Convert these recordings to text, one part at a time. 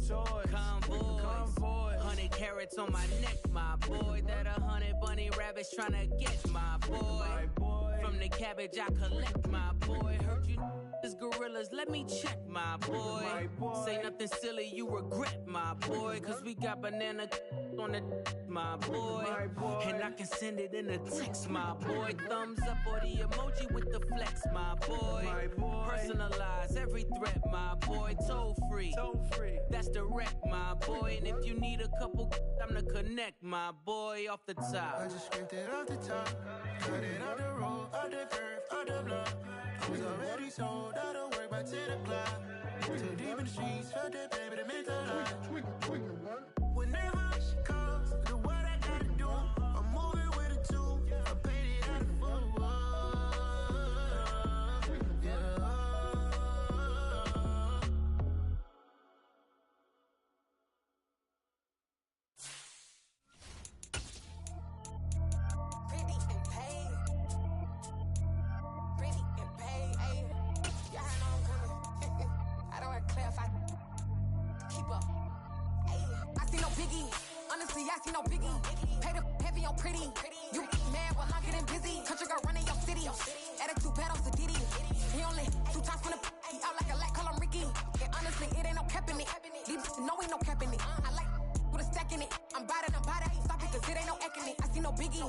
Convoys, 100 carats on my neck, my boy. That 100 bunny rabbits tryna get my boy. From the cabbage I collect, my boy. Heard you is gorillas, let me check, my boy. Say nothing silly, you regret, my boy. Cause we got banana on the my boy. And I can send it in a text, my boy. Thumbs up or the emoji with the flex, my boy. Personalize every threat, my boy. Toll free, that's direct, my boy. And if you need a couple, I'm to connect, my boy, off the top. I just scraped it off the top, cut it off the road, off the curve, off the block. I was already sold, out of work by 10 o'clock. Too deep in the streets, felt that baby, the mental lie. Whenever she calls, do what I gotta do. I'm moving with a two, I paid it out of full. I see no biggie. Pay the heavy on pretty. You mad while I'm getting busy. Country girl running your city. Attitude bad on Sadidi. He only 2 times from the he out like a lack, call him Ricky. And honestly, it ain't no cap in it. These no ain't no cap in it. I like with a stack in it. I'm bad. Stop it, cause it ain't no acting it. I see no biggie.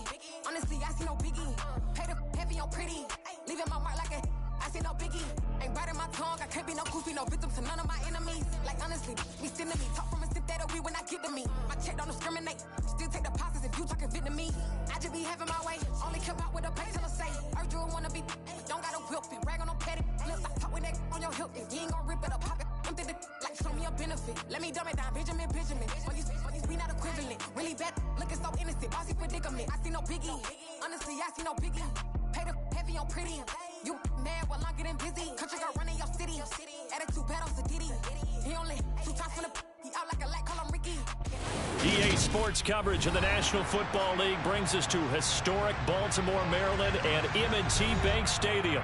Honestly, I see no biggie. Pay the heavy on pretty. Leaving my mark like a I see no biggie. Ain't biting my tongue. I can't be no goofy, no victim to none of my enemies. Like honestly, be sending me talk from a sip that we when I get to me. My check don't discriminate. Still take deposits if you talking Vietnamese. I just be having my way. Only care about what the pay till I say. Urge you wanna be, don't got a whip and rag on no petty. Flips, I talk with that on your hip. If you ain't gon' rip it up, pop it. I'm thinking like show me a benefit. Let me dumb it down, Benjamin. We not equivalent. Really bad, looking so innocent. Bossy predicament. I see no biggie. Honestly, I see no biggie. Pay the heavy on pretty. You mad while I'm getting busy. Country girl running your city. Attitude bad on Sadidi. He only 2 times from the he out like a lack, call him Ricky. EA Sports coverage of the National Football League brings us to historic Baltimore, Maryland and M&T Bank Stadium.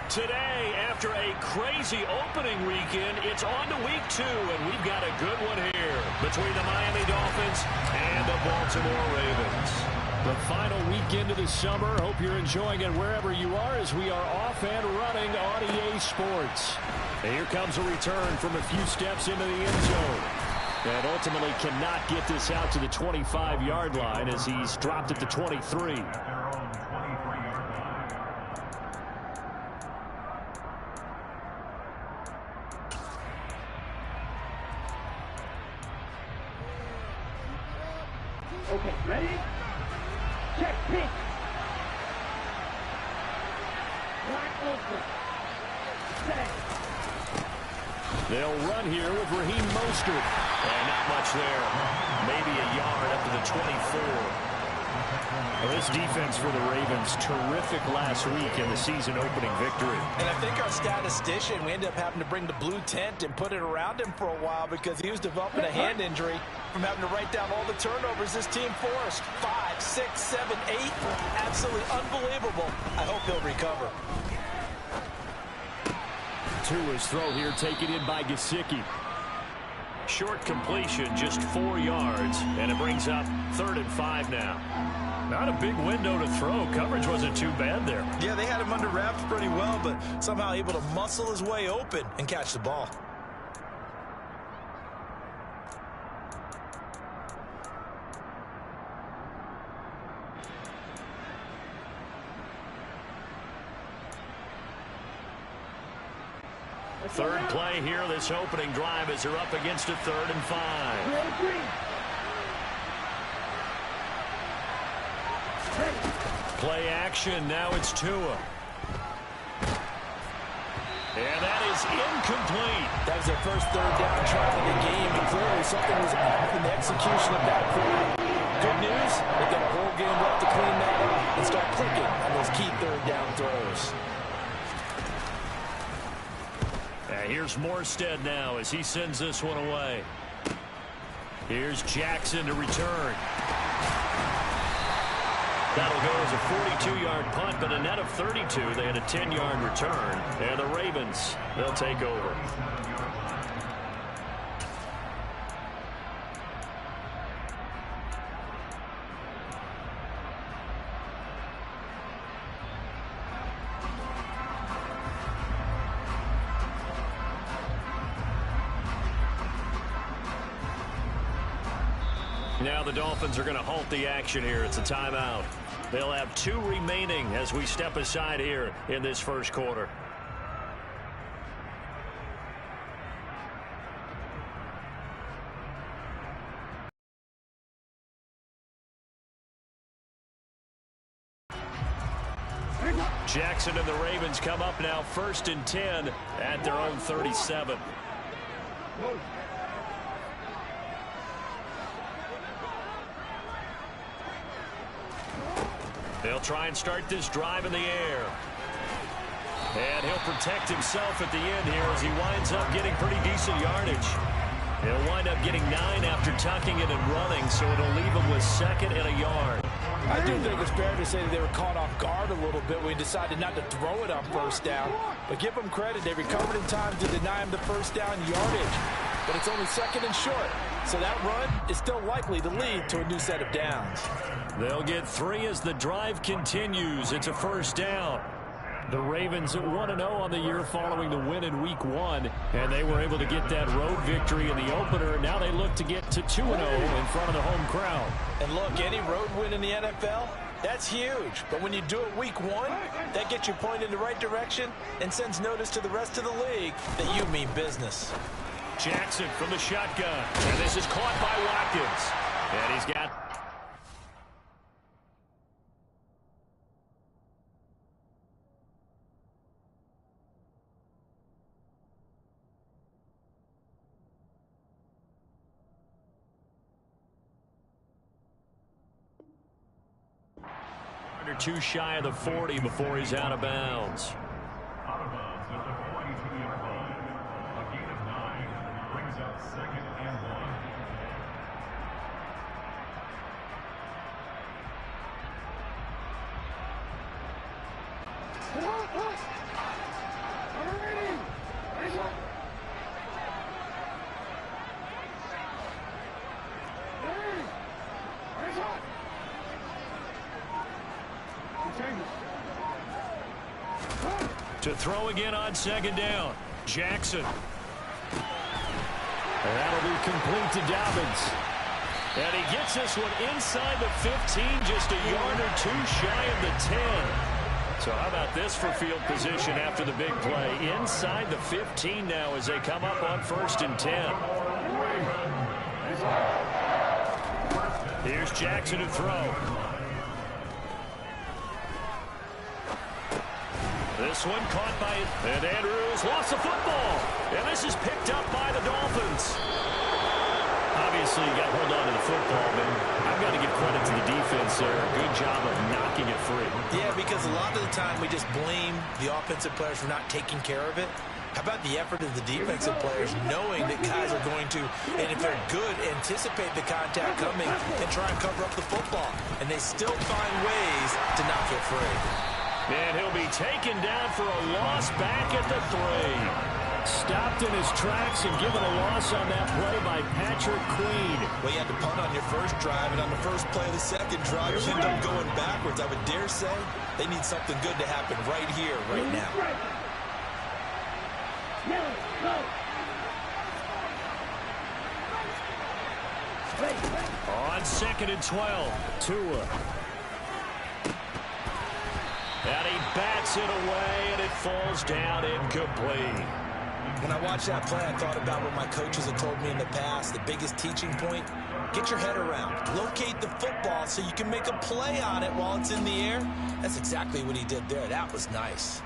Today, after a crazy opening weekend, it's on to week 2, and we've got a good one here between the Miami Dolphins and the Baltimore Ravens. The final weekend of the summer. Hope you're enjoying it wherever you are as we are off and running on EA Sports. And here comes a return from a few steps into the end zone. And ultimately cannot get this out to the 25-yard line as he's dropped at the 23. Okay, ready? Check, pitch. Wide open. Set. They'll run here with Raheem Mostert. And not much there. Maybe a yard up to the 24. Well, this defense for the Ravens, terrific last week in the season-opening victory. And I think our statistician, we ended up having to bring the blue tent and put it around him for a while because he was developing a hand injury from having to write down all the turnovers this team forced. 5, 6, 7, 8. Absolutely unbelievable. I hope he'll recover. Tua's throw here taken in by Gesicki. Short completion, just 4 yards, and it brings up 3rd and 5 now. Not a big window to throw. Coverage wasn't too bad there. Yeah, they had him under wraps pretty well, but somehow able to muscle his way open and catch the ball. Third play here, this opening drive as they're up against a 3rd and 5. Play action, now it's Tua. And that is incomplete. That was their first 3rd down try of the game, and clearly something was off in the execution of that play. Good news, they've got a whole game left to clean that up and start clicking on those key 3rd down throws. Here's Morstead now as he sends this one away. Here's Jackson to return. That'll go as a 42-yard punt, but a net of 32. They had a 10-yard return. And the Ravens, they'll take over. Now the Dolphins are going to halt the action here. It's a timeout. They'll have 2 remaining as we step aside here in this first quarter. Jackson and the Ravens come up now 1st and 10 at their own 37. They'll try and start this drive in the air. And he'll protect himself at the end here as he winds up getting pretty decent yardage. He'll wind up getting 9 after tucking it and running, so it'll leave him with 2nd and a yard. I do think it's fair to say that they were caught off guard a little bit when he decided not to throw it on 1st down. But give them credit. They recovered in time to deny him the 1st down yardage. But it's only 2nd and short. So that run is still likely to lead to a new set of downs. They'll get 3 as the drive continues. It's a 1st down. The Ravens at 1-0 on the year following the win in Week 1, and they were able to get that road victory in the opener. Now they look to get to 2-0 in front of the home crowd. And look, any road win in the NFL, that's huge. But when you do it Week 1, that gets you pointed in the right direction and sends notice to the rest of the league that you mean business. Jackson from the shotgun, and this is caught by Watkins. And he's got... under 2 shy of the 40 before he's out of bounds. Out of bounds at the 42-yard line. A gain of 9 brings up 2nd and 1. To throw again on 2nd down. Jackson. And that'll be complete to Dobbins. And he gets this one inside the 15, just a yard or 2 shy of the 10. So how about this for field position after the big play? Inside the 15 now as they come up on 1st and 10. Here's Jackson to throw. This one caught by it, and Andrews lost the football. And this is picked up by the Dolphins. Obviously, you got to hold on to the football, but I've got to give credit to the defense there. Good job of knocking it free. Yeah, because a lot of the time we just blame the offensive players for not taking care of it. How about the effort of the defensive players knowing that guys are going to, and if they're good, anticipate the contact coming and try and cover up the football. And they still find ways to knock it free. And he'll be taken down for a loss back at the 3. Stopped in his tracks and given a loss on that play by Patrick Queen. Well, you had to punt on your first drive, and on the first play of the second drive, you end up going backwards. I would dare say they need something good to happen right here, right now. On 2nd and 12, Tua. And he bats it away, and it falls down incomplete. When I watched that play, I thought about what my coaches have told me in the past. The biggest teaching point, get your head around. Locate the football so you can make a play on it while it's in the air. That's exactly what he did there. That was nice.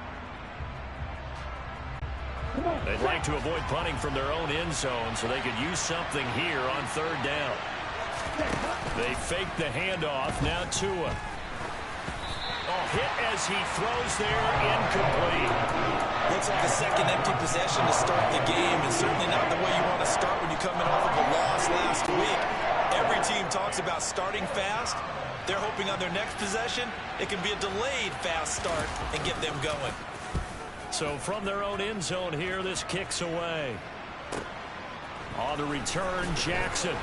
They'd like to avoid punting from their own end zone so they could use something here on 3rd down. They fake the handoff. Now Tua. Hit as he throws there, incomplete. Looks like a second empty possession to start the game, and certainly not the way you want to start when you come in off of a loss last week. Every team talks about starting fast. They're hoping on their next possession, it can be a delayed fast start and get them going. So from their own end zone here, this kicks away. On the return, Jackson.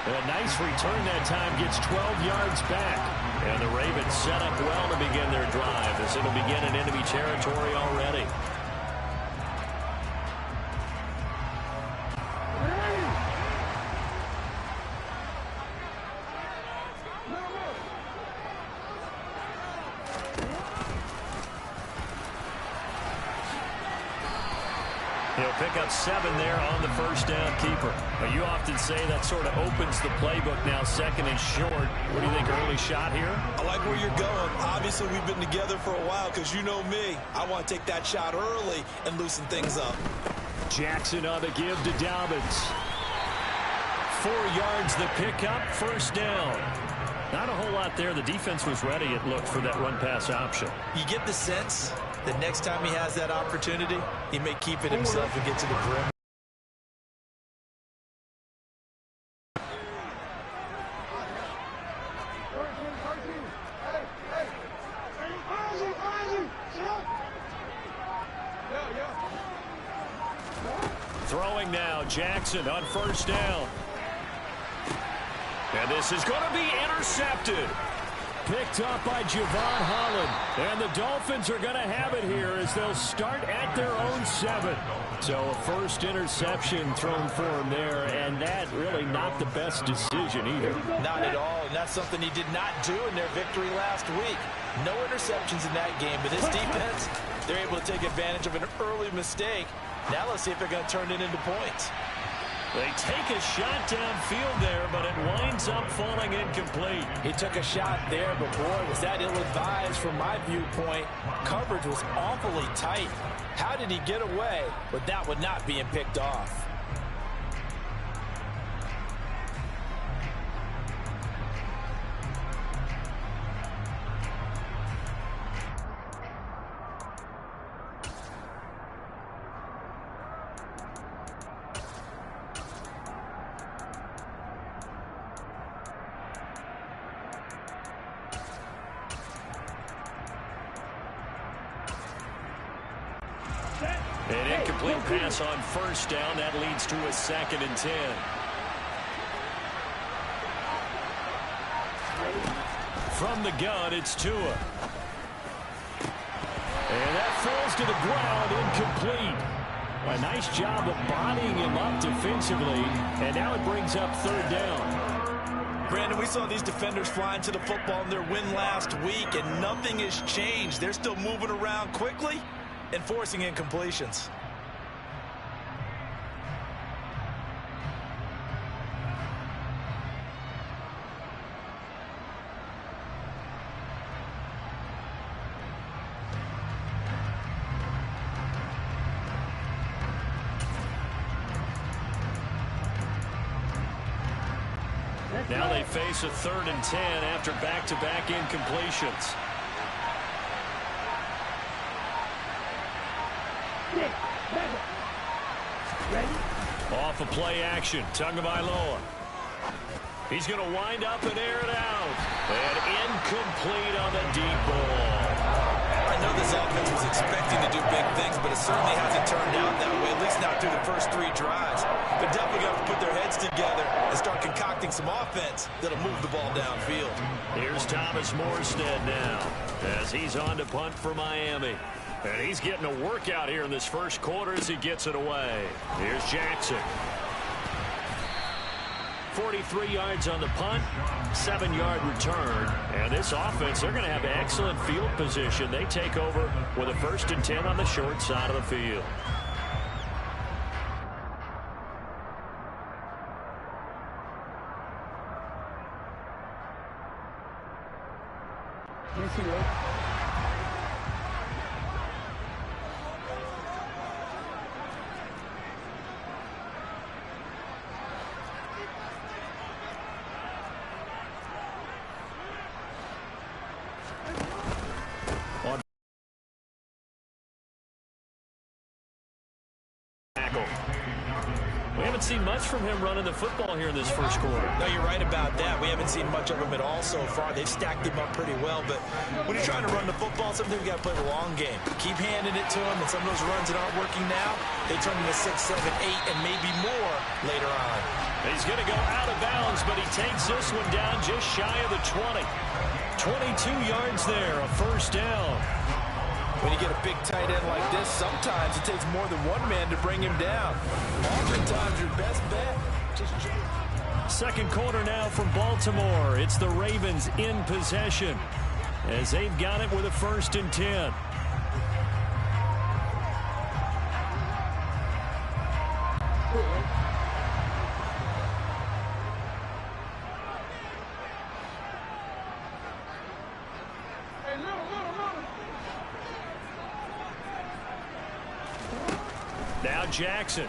A nice return that time, gets 12 yards back. And the Ravens set up well to begin their drive as it'll begin in enemy territory already. He'll pick up 7 there on the first down keeper. Now, you often say that sort of opens the playbook now, 2nd and short. What do you think, early shot here? I like where you're going. Obviously, we've been together for a while because you know me. I want to take that shot early and loosen things up. Jackson on the give to Dobbins. 4 yards the pickup, first down. Not a whole lot there. The defense was ready, it looked, for that run-pass option. You get the sense that next time he has that opportunity, he may keep it himself and get to the perimeter. Throwing now, Jackson on first down. And this is going to be intercepted. Picked up by Javon Holland. And the Dolphins are going to have it here as they'll start at their own 7. So a first interception thrown for him there, and that really not the best decision either. Not at all, and that's something he did not do in their victory last week. No interceptions in that game, but this defense, they're able to take advantage of an early mistake. Now let's see if they're going to turn it into points. They take a shot downfield there, but it winds up falling incomplete. He took a shot there, but boy, was that ill-advised from my viewpoint. Coverage was awfully tight. How did he get away with that one not being picked off? An incomplete pass on first down. That leads to a 2nd and 10. From the gun, it's Tua. And that falls to the ground, incomplete. A nice job of bodying him up defensively. And now it brings up 3rd down. Brandon, we saw these defenders flying to the football in their win last week, and nothing has changed. They're still moving around quickly and forcing incompletions. Now they face a 3rd and 10 after back-to-back incompletions. Off a play action, Tagovailoa. He's going to wind up and air it out. And incomplete on the deep ball. I know this offense was expecting to do big things, but it certainly hasn't turned out that way, at least not through the first 3 drives. They're definitely going to put their heads together and start concocting some offense that'll move the ball downfield. Here's Thomas Morstead now as he's on to punt for Miami. And he's getting a workout here in this first quarter as he gets it away. Here's Jackson. 43 yards on the punt, 7-yard return. And this offense, they're going to have excellent field position. They take over with a 1st and 10 on the short side of the field. We haven't seen much from him running the football here in this first quarter. No, you're right about that. We haven't seen much of him at all so far. They've stacked him up pretty well, but when you're trying to run the football, sometimes you got to play the long game. Keep handing it to him, and some of those runs that aren't working now, they turn into 6, 7, 8, and maybe more later on. He's going to go out of bounds, but he takes this one down just shy of the 20. 22 yards there, a first down. When you get a big tight end like this, sometimes it takes more than one man to bring him down. Oftentimes, your best bet. Second quarter now from Baltimore. It's the Ravens in possession as they've got it with a 1st and 10. Now Jackson.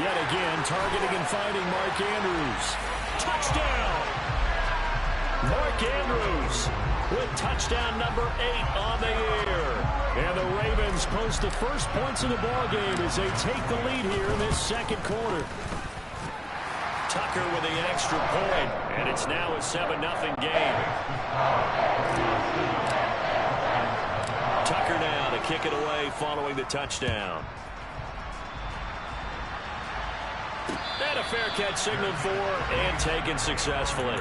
Yet again, targeting and finding Mark Andrews. Touchdown! Mark Andrews with touchdown number 8 on the year. And the Ravens post the first points of the ballgame as they take the lead here in this second quarter. Tucker with the extra point, and it's now a 7-0 game. Tucker now to kick it away following the touchdown. And a fair catch signaled for and taken successfully.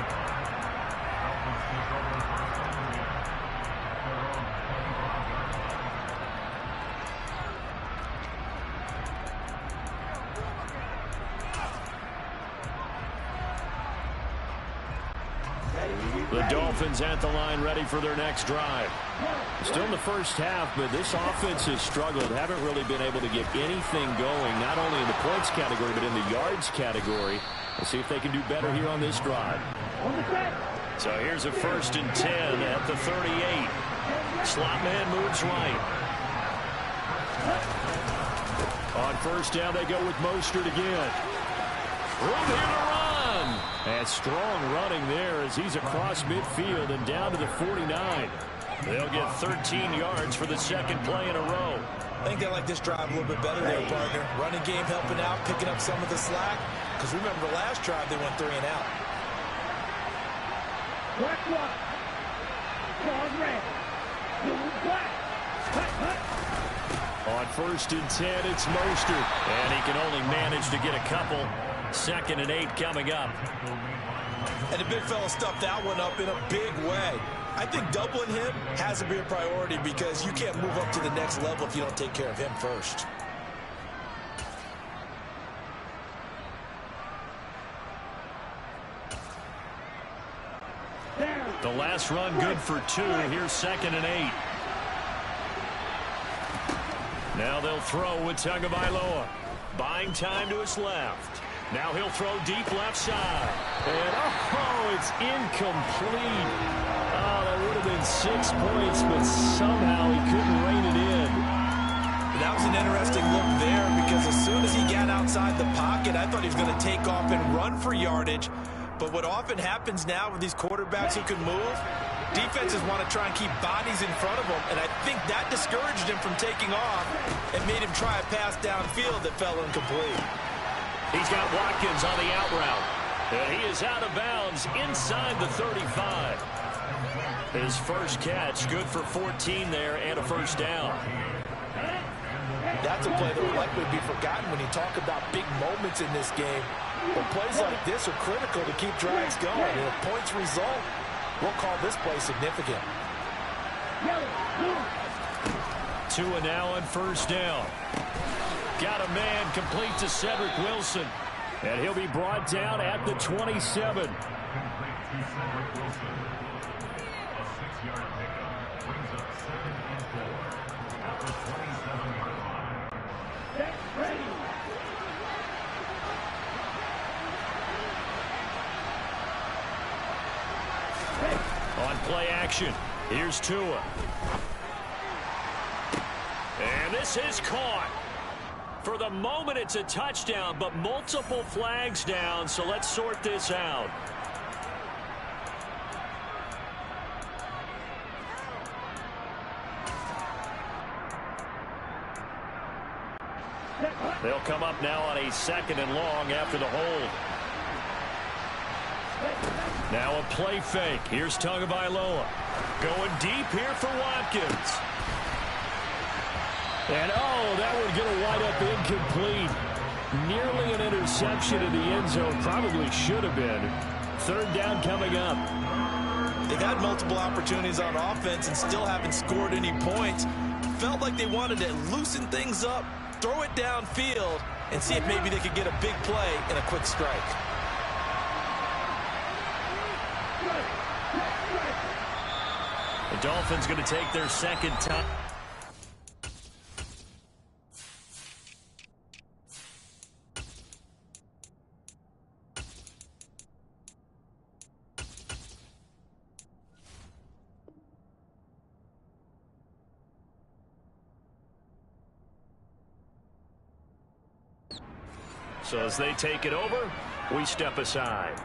The Dolphins at the line ready for their next drive. Still in the first half, but this offense has struggled. Haven't really been able to get anything going, not only in the points category, but in the yards category. We'll see if they can do better here on this drive. So here's a 1st and 10 at the 38. Slot man moves right. On 1st down, they go with Mostert again. Room here to run. And strong running there as he's across midfield and down to the 49. They'll get 13 yards for the second play in a row. I think they like this drive a little bit better there, partner. Running game helping out, picking up some of the slack. Because remember, the last drive they went 3 and out. Black one. Card red. Blue black. On 1st and 10, it's Mostert. And he can only manage to get a couple. 2nd and 8 coming up. And the big fella stuffed that one up in a big way. I think doubling him has to be a priority because you can't move up to the next level if you don't take care of him first. The last run good for 2. Here's 2nd and 8. Now they'll throw with Tagovailoa. Buying time to his left. Now he'll throw deep left side. And, oh, it's incomplete. Oh, that would have been 6 points, but somehow he couldn't rein it in. That was an interesting look there because as soon as he got outside the pocket, I thought he was going to take off and run for yardage. But what often happens now with these quarterbacks who can move, defenses want to try and keep bodies in front of them, and I think that discouraged him from taking off and made him try a pass downfield that fell incomplete. He's got Watkins on the out route. And he is out of bounds inside the 35. His first catch, good for 14 there and a 1st down. That's a play that will likely be forgotten when you talk about big moments in this game. But plays like this are critical to keep drives going. And if points result, we'll call this play significant. Tua now on 1st down. Got a man complete to Cedric Wilson. And he'll be brought down at the 27. Complete to Cedric Wilson. A 6-yard pickup brings up 2nd and 4 at the 27-yard line. Get ready. On play action, here's Tua. And this is caught. For the moment, it's a touchdown, but multiple flags down, so let's sort this out. They'll come up now on a 2nd and long after the hold. Now a play fake. Here's Tagovailoa. Going deep here for Watkins. And, oh, that would get a wide up incomplete. Nearly an interception in the end zone. Probably should have been. 3rd down coming up. They've had multiple opportunities on offense and still haven't scored any points. Felt like they wanted to loosen things up, throw it downfield, and see if maybe they could get a big play and a quick strike. The Dolphins going to take their 2nd time. So as they take it over, we step aside.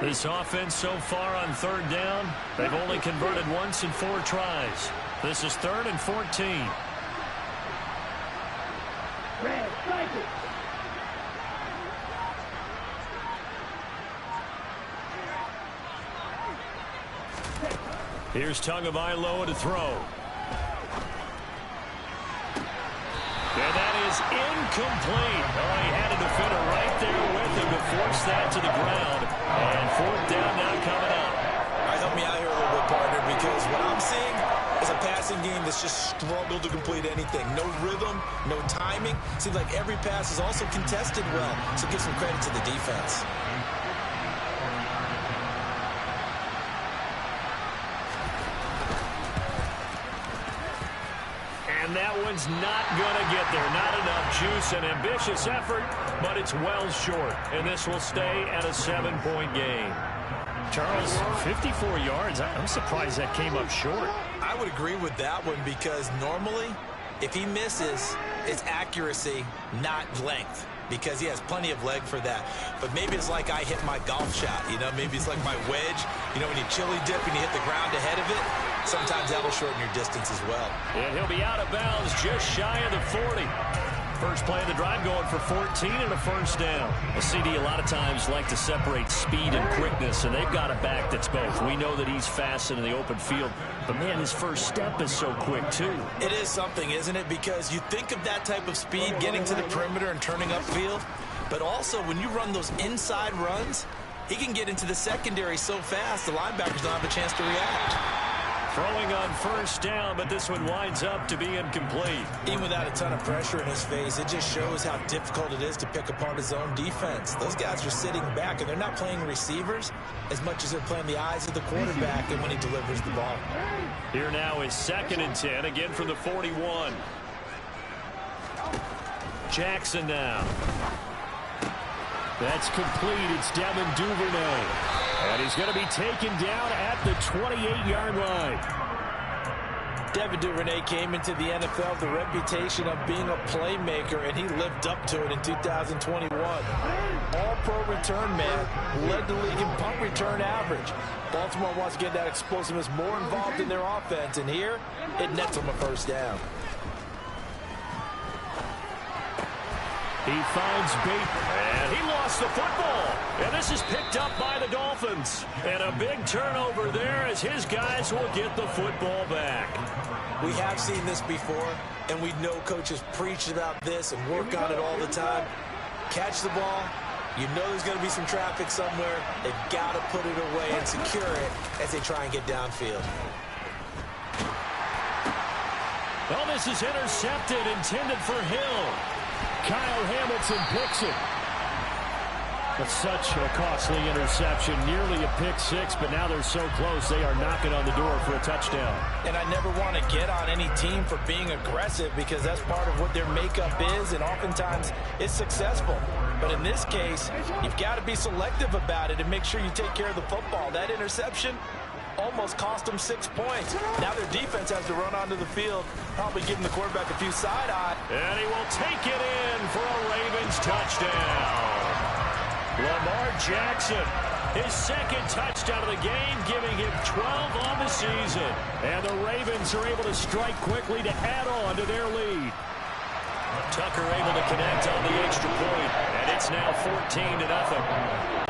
This offense so far on third down, they've only converted once in 4 tries. This is 3rd and 14. Red, strike it. Here's Tagovailoa to throw. And that is incomplete. Oh, he had a defender right there with him to force that to the ground. And 4th down now coming up. All right, help me out here a little bit, partner, because what I'm seeing is a passing game that's just struggled to complete anything. No rhythm, no timing. Seems like every pass is also contested well, so give some credit to the defense. And that one's not going to get there. Not enough juice. An ambitious effort, but it's well short. And this will stay at a 7-point game. Charles, 54 yards. I'm surprised that came up short. I would agree with that one because normally, if he misses, it's accuracy, not length, because he has plenty of leg for that. But maybe it's like I hit my golf shot, you know? Maybe it's like my wedge. You know, when you chili dip and you hit the ground ahead of it, sometimes that'll shorten your distance as well. And he'll be out of bounds just shy of the 40. First play of the drive going for 14 and a first down. A CD a lot of times like to separate speed and quickness, and they've got a back that's both. We know that he's fast in the open field, but man, his first step is so quick too. It is something, isn't it? Because you think of that type of speed getting to the perimeter and turning upfield, but also when you run those inside runs, he can get into the secondary so fast the linebackers don't have a chance to react. Throwing on first down, but this one winds up to be incomplete. Even without a ton of pressure in his face, it just shows how difficult it is to pick apart his own defense. Those guys are sitting back, and they're not playing receivers as much as they're playing the eyes of the quarterback and when he delivers the ball. Here now is 2nd and 10, again from the 41. Jackson now. That's complete. It's Devin Duvernay. And he's going to be taken down at the 28-yard line. Devin Duvernay came into the NFL with the reputation of being a playmaker, and he lived up to it in 2021. All-pro return man, led the league in punt return average. Baltimore wants to get that explosiveness more involved in their offense, and here it nets them a first down. He finds Bateman, and he lost the football. And this is picked up by the Dolphins. And a big turnover there as his guys will get the football back. We have seen this before, and we know coaches preach about this and work on it all the time. Catch the ball. You know there's going to be some traffic somewhere. They've got to put it away and secure it as they try and get downfield. Well, this is intercepted, intended for Hill. Kyle Hamilton picks it. That's such a costly interception, nearly a pick six, but now they're so close they are knocking on the door for a touchdown. And I never want to get on any team for being aggressive because that's part of what their makeup is, and oftentimes it's successful. But in this case, you've got to be selective about it and make sure you take care of the football. That interception almost cost them 6 points. Now their defense has to run onto the field, probably giving the quarterback a few side-eye. And he will take it in for a Ravens touchdown. Lamar Jackson, his 2nd touchdown of the game, giving him 12 on the season. And the Ravens are able to strike quickly to add on to their lead. Tucker able to connect on the extra point, and it's now 14-0.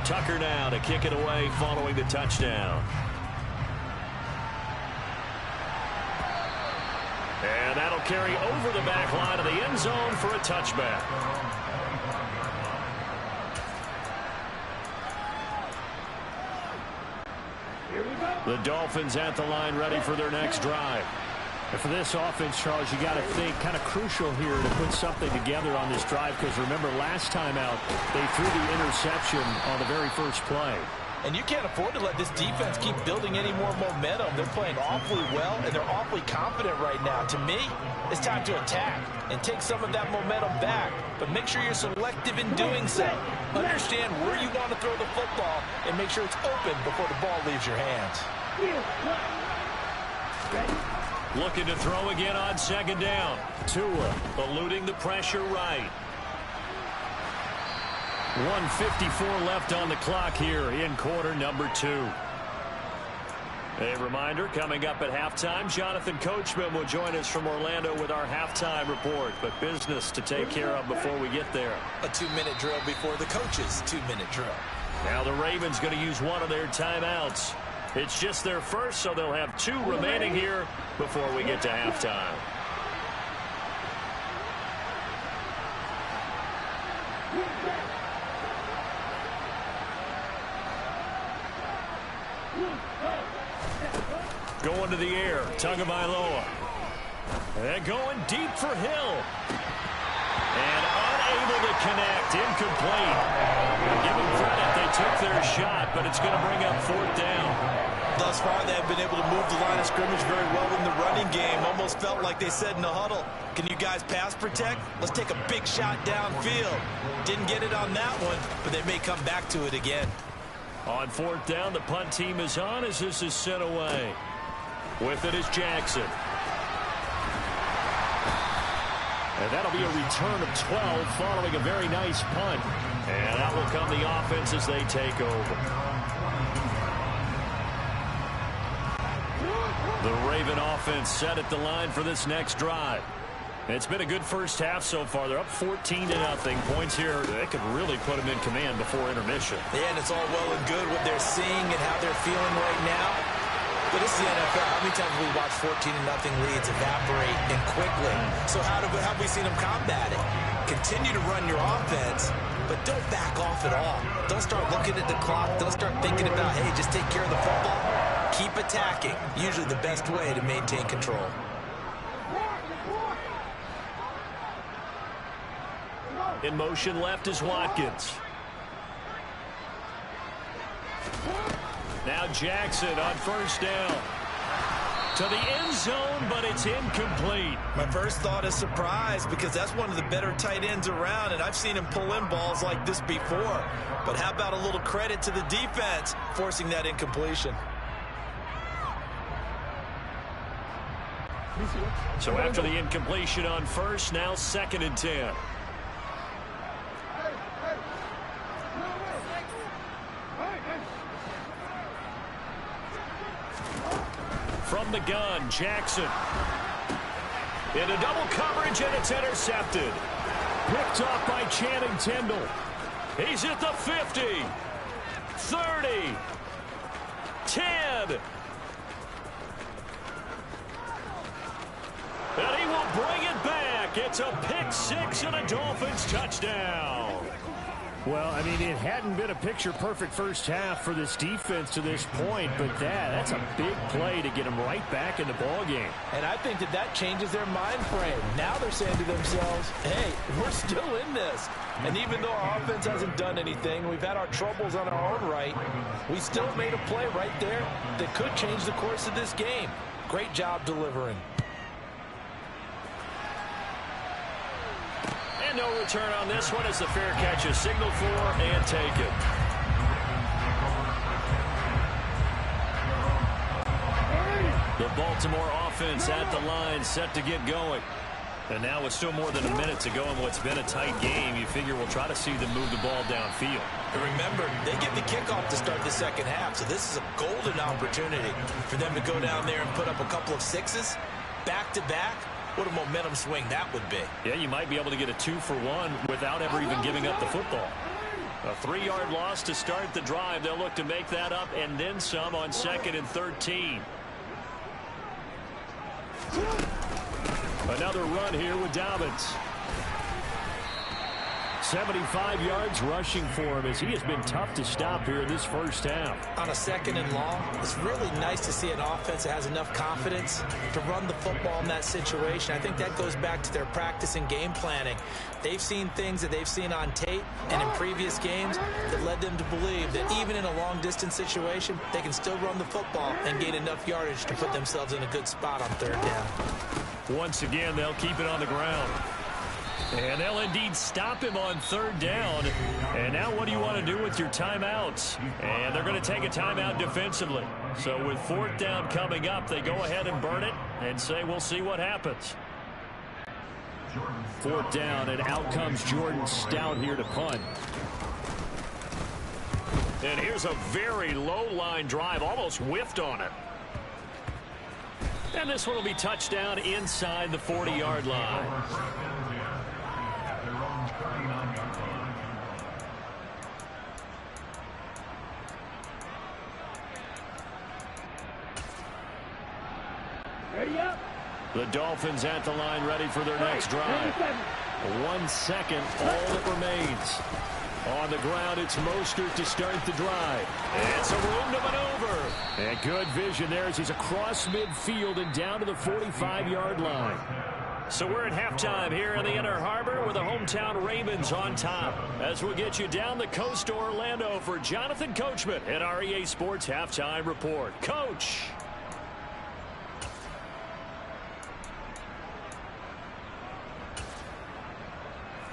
Tucker now to kick it away following the touchdown. And that'll carry over the back line of the end zone for a touchback. The Dolphins at the line ready for their next drive. And for this offense, Charles, you got to think kind of crucial here to put something together on this drive, because remember last time out they threw the interception on the very first play. And you can't afford to let this defense keep building any more momentum. They're playing awfully well, and they're awfully confident right now. To me, it's time to attack and take some of that momentum back. But make sure you're selective in doing so. Understand where you want to throw the football and make sure it's open before the ball leaves your hands. Looking to throw again on second down. Tua eluding the pressure right. 1:54 left on the clock here in quarter number 2. A reminder, coming up at halftime, Jonathan Coachman will join us from Orlando with our halftime report. But business to take care of before we get there. A 2-minute drill before the coach's 2-minute drill. Now the Ravens going to use one of their timeouts. It's just their first, so they'll have 2 remaining here before we get to halftime. Going to the air, Tagovailoa. And going deep for Hill. And unable to connect, incomplete. Give them credit, they took their shot, but it's going to bring up 4th down. Thus far, they have been able to move the line of scrimmage very well in the running game. Almost felt like they said in the huddle, can you guys pass protect? Let's take a big shot downfield. Didn't get it on that one, but they may come back to it again. On 4th down, the punt team is on as this is sent away. With it is Jackson. And that'll be a return of 12 following a very nice punt. And out will come the offense as they take over. The Raven offense set at the line for this next drive. It's been a good first half so far. They're up 14-0. Points here, they could really put them in command before intermission. Yeah, and it's all well and good what they're seeing and how they're feeling right now. But this is the NFL. How many times have we watched 14-0 leads evaporate and quickly? So how have we seen them combat it? Continue to run your offense, but don't back off at all. Don't start looking at the clock. Don't start thinking about, hey, just take care of the football. Keep attacking. Usually the best way to maintain control. In motion left is Watkins. Now Jackson on 1st down. To the end zone, but it's incomplete. My first thought is surprise, because that's one of the better tight ends around, and I've seen him pull in balls like this before. But how about a little credit to the defense forcing that incompletion? So after the incompletion on 1st, now 2nd and 10. From the gun, Jackson. Into double coverage, and it's intercepted. Picked off by Channing Tindall. He's at the 50. 30. 10. And he will bring it back. It's a pick 6 and a Dolphins touchdown. Well, I mean, it hadn't been a picture-perfect first half for this defense to this point, but that's a big play to get them right back in the ballgame. And I think that changes their mind frame. Now they're saying to themselves, hey, we're still in this. And even though our offense hasn't done anything, we've had our troubles on our own right, we still made a play right there that could change the course of this game. Great job delivering. And no return on this one as the fair catch is signaled for and taken. The Baltimore offense at the line, set to get going. And now with still more than a minute to go in what's been a tight game, you figure we'll try to see them move the ball downfield. And remember, they get the kickoff to start the second half, so this is a golden opportunity for them to go down there and put up a couple of 6s back-to-back. What a momentum swing that would be. Yeah, you might be able to get a 2-for-1 without ever even giving up the football. A 3-yard loss to start the drive. They'll look to make that up and then some on 2nd and 13. Another run here with Dobbins. 75 yards rushing for him as he has been tough to stop here in this first half. On a 2nd and long, it's really nice to see an offense that has enough confidence to run the football in that situation. I think that goes back to their practice and game planning. They've seen things that they've seen on tape and in previous games that led them to believe that even in a long-distance situation, they can still run the football and gain enough yardage to put themselves in a good spot on 3rd down. Once again, they'll keep it on the ground. And they'll indeed stop him on 3rd down. And now what do you want to do with your timeouts? And they're going to take a timeout defensively. So with 4th down coming up, they go ahead and burn it and say we'll see what happens. 4th down, and out comes Jordan Stout here to punt. And here's a very low-line drive, almost whiffed on it. And this one will be touchdown inside the 40-yard line. Ready up. The Dolphins at the line, ready for their next drive. 1 second, all that remains. On the ground, it's Mostert to start the drive. It's a room to maneuver. And good vision there as he's across midfield and down to the 45-yard line. So we're at halftime here in the Inner Harbor with the hometown Ravens on top. As we get you down the coast to Orlando for Jonathan Coachman at our EA Sports Halftime Report. Coach.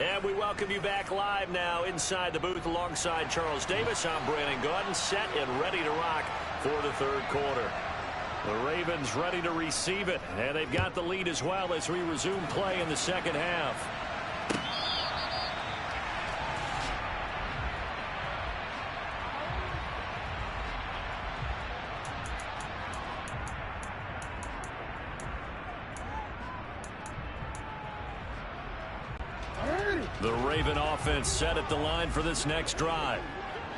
And we welcome you back live now inside the booth alongside Charles Davis. I'm Brandon Gordon, set and ready to rock for the 3rd quarter. The Ravens ready to receive it, and they've got the lead as well as we resume play in the 2nd half. The Raven offense set at the line for this next drive.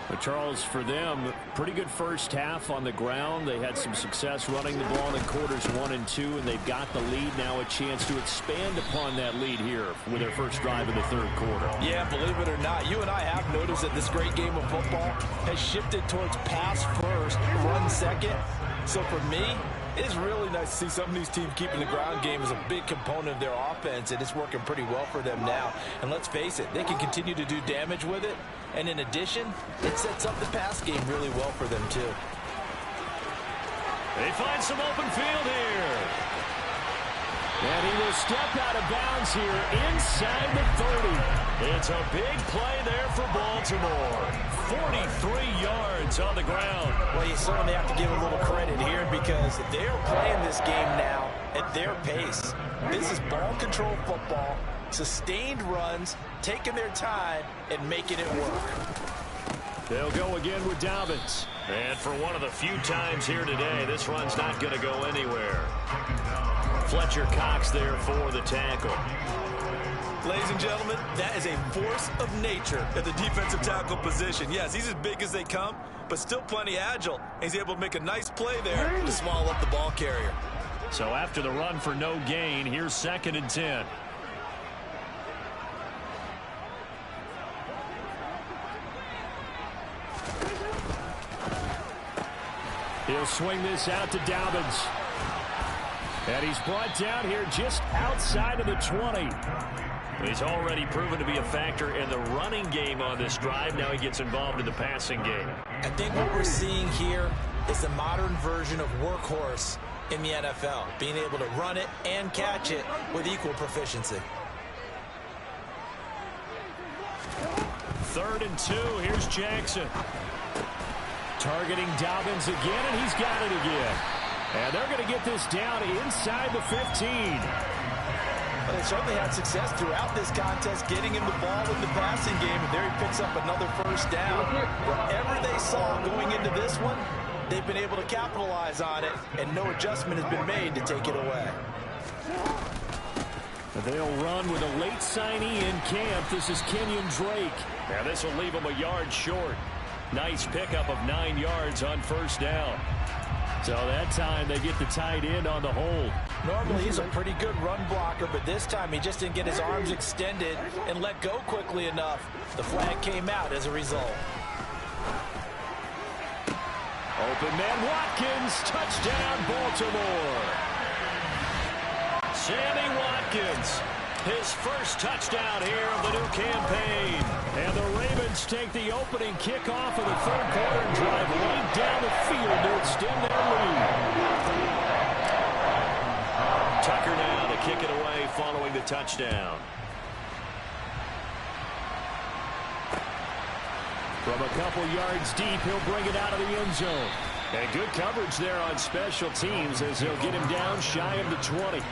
But Charles, for them, pretty good first half on the ground. They had some success running the ball in quarters 1 and 2, and they've got the lead. Now a chance to expand upon that lead here with their first drive in the 3rd quarter. Yeah, believe it or not, you and I have noticed that this great game of football has shifted towards pass first, run second. So for me, it is really nice to see some of these teams keeping the ground game as a big component of their offense, and it's working pretty well for them now. And let's face it, they can continue to do damage with it. And in addition, it sets up the pass game really well for them, too. They find some open field here. And he will step out of bounds here inside the 30. It's a big play there for Baltimore. 43 yards on the ground. Well, you certainly have to give a little credit here because they're playing this game now at their pace. This is ball control football, sustained runs, taking their time, and making it work. They'll go again with Dobbins. And for one of the few times here today, this run's not going to go anywhere. Fletcher Cox there for the tackle. Ladies and gentlemen, that is a force of nature at the defensive tackle position. Yes, he's as big as they come, but still plenty agile. He's able to make a nice play there to swallow up the ball carrier. So after the run for no gain, here's 2nd and 10. He'll swing this out to Dobbins. And he's brought down here just outside of the 20. He's already proven to be a factor in the running game on this drive. Now he gets involved in the passing game. I think what we're seeing here is the modern version of workhorse in the NFL, being able to run it and catch it with equal proficiency. 3rd and 2. Here's Jackson. Targeting Dobbins again, and he's got it again. And they're going to get this down inside the 15. Well, they certainly had success throughout this contest, getting him the ball in the passing game, and there he picks up another first down. Whatever they saw going into this one, they've been able to capitalize on it, and no adjustment has been made to take it away. They'll run with a late signee in camp. This is Kenyon Drake. Now this will leave him a yard short. Nice pickup of 9 yards on first down. So that time they get the tight end on the hold. Normally he's a pretty good run blocker, but this time he just didn't get his arms extended and let go quickly enough. The flag came out as a result. Open man Watkins, touchdown Baltimore. Sammy Watkins, his first touchdown here of the new campaign. And the Ravens take the opening kickoff of the third quarter and drive right down the field to extend their lead. Tucker now to kick it away following the touchdown. From a couple yards deep, he'll bring it out of the end zone. And good coverage there on special teams as they'll get him down shy of the 20.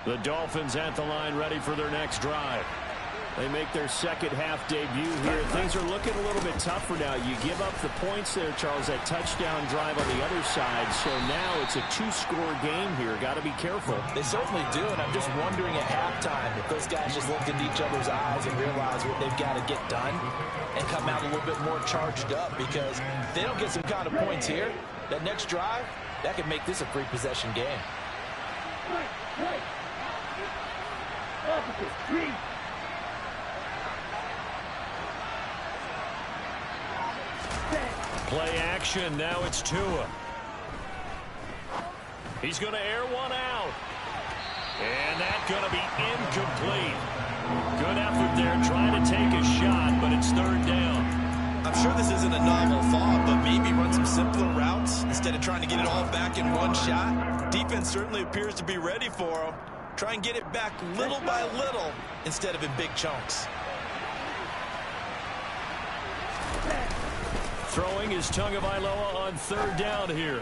The Dolphins at the line ready for their next drive. They make their second half debut here. Things are looking a little bit tougher now. You give up the points there, Charles, that touchdown drive on the other side. So now it's a two-score game here. Got to be careful. They certainly do, and I'm just wondering at halftime if those guys just look into each other's eyes and realize what they've got to get done and come out a little bit more charged up, because if they don't get some kind of points here, that next drive, that could make this a three-possession game. Play action. Now it's Tua. He's going to air one out. And that's going to be incomplete. Good effort there trying to take a shot, but it's third down. I'm sure this isn't a novel thought, but maybe run some simpler routes instead of trying to get it all back in one shot. Defense certainly appears to be ready for him. Try and get it back little by little instead of in big chunks. Throwing is Tagovailoa on third down here.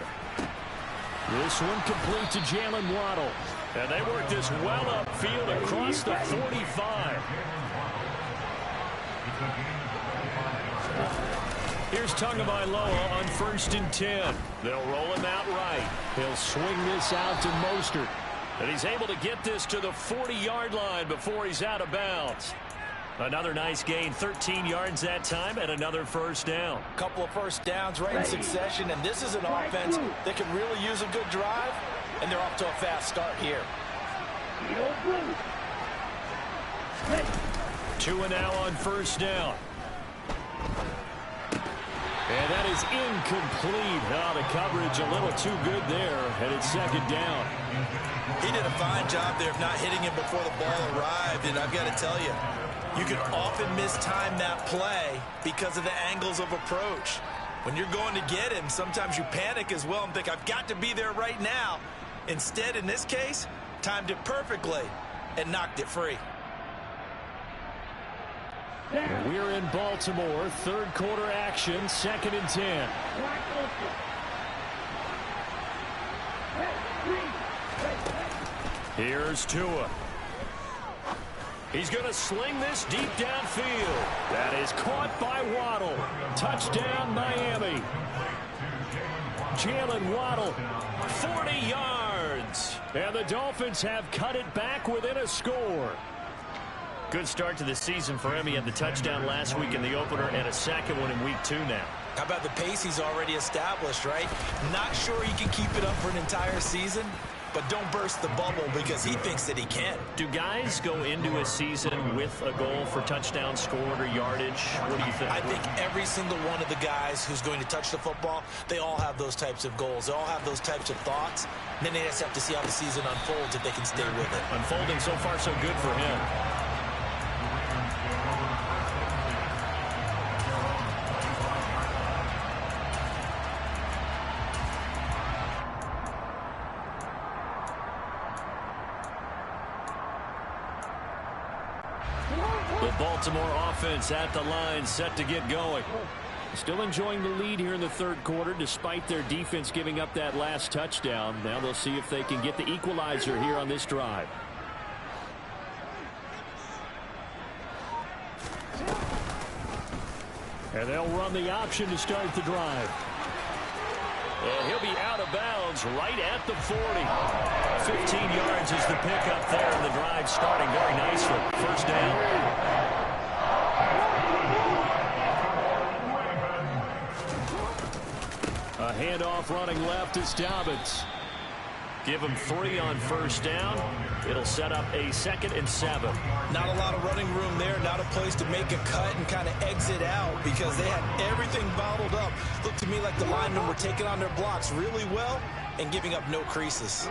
This one complete to Jalen Waddle. And they work this well upfield across the 45. Here's Tagovailoa on 1st and 10. They'll roll him out right. He'll swing this out to Mostert. And he's able to get this to the 40-yard line before he's out of bounds. Another nice gain, 13 yards that time, and another first down. Couple of first downs right in succession, and this is an offense that can really use a good drive, and they're off to a fast start here. Tua now on first down. And that is incomplete. Oh, the coverage a little too good there, and it's second down. He did a fine job there of not hitting him before the ball arrived, and I've got to tell you, you can often mistime that play because of the angles of approach. When you're going to get him, sometimes you panic as well and think, I've got to be there right now. Instead, in this case, timed it perfectly and knocked it free. We're in Baltimore, third quarter action, 2nd and 10. Here's Tua. He's going to sling this deep downfield. That is caught by Waddle. Touchdown, Miami. Jalen Waddle, 40 yards. And the Dolphins have cut it back within a score. Good start to the season for him. He had the touchdown last week in the opener and a second one in week 2 now. How about the pace he's already established, right? Not sure he can keep it up for an entire season, but don't burst the bubble because he thinks that he can. Do guys go into a season with a goal for touchdown scored or yardage? What do you think? I think every single one of the guys who's going to touch the football, they all have those types of goals. They all have those types of thoughts. And then they just have to see how the season unfolds if they can stay with it. Unfolding so far so good for him. The Baltimore offense at the line, set to get going. Still enjoying the lead here in the third quarter despite their defense giving up that last touchdown. Now they'll see if they can get the equalizer here on this drive. And they'll run the option to start the drive. And he'll be out of bounds right at the 40. 15 yards is the pickup there, and the drive starting very nicely. First down. A handoff running left is Dobbins. Give him 3 on first down. It'll set up a 2nd and 7. Not a lot of running room there. Not a place to make a cut and kind of exit out because they had everything bottled up. Looked to me like the linemen were taking on their blocks really well and giving up no creases.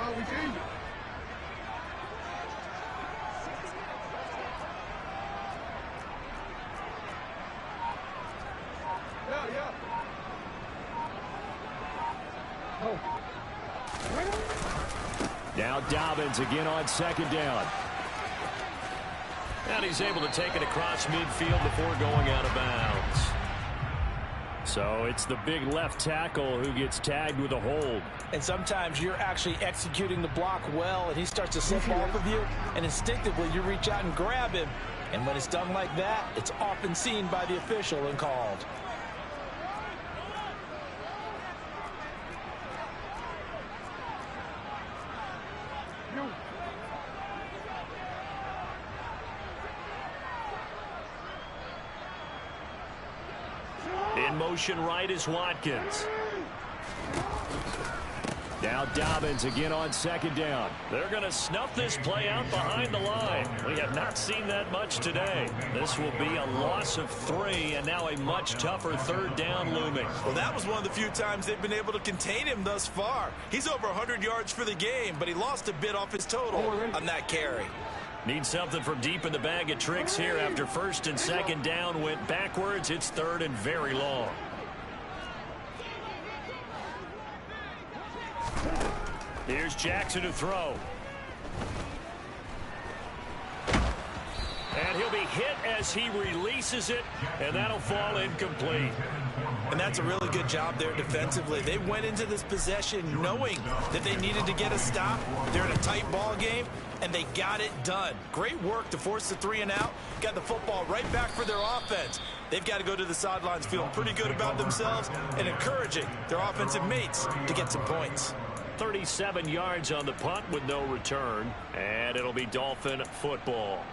Now Dobbins again on 2nd down. And he's able to take it across midfield before going out of bounds. So it's the big left tackle who gets tagged with a hold. And sometimes you're actually executing the block well, and he starts to slip off of you, and instinctively you reach out and grab him. And when it's done like that, it's often seen by the official and called. In motion right is Watkins. Now Dobbins again on 2nd down. They're going to snuff this play out behind the line. We have not seen that much today. This will be a loss of 3, and now a much tougher 3rd down looming. Well, that was one of the few times they've been able to contain him thus far. He's over 100 yards for the game, but he lost a bit off his total on that carry. Need something from deep in the bag of tricks here after 1st and 2nd down went backwards. It's 3rd and very long. Here's Jackson to throw. And he'll be hit as he releases it, and that'll fall incomplete. And that's a really good job there defensively. They went into this possession knowing that they needed to get a stop. They're in a tight ball game, and they got it done. Great work to force the 3 and out. Got the football right back for their offense. They've got to go to the sidelines feeling pretty good about themselves and encouraging their offensive mates to get some points. 37 yards on the punt with no return, and it'll be Dolphin football.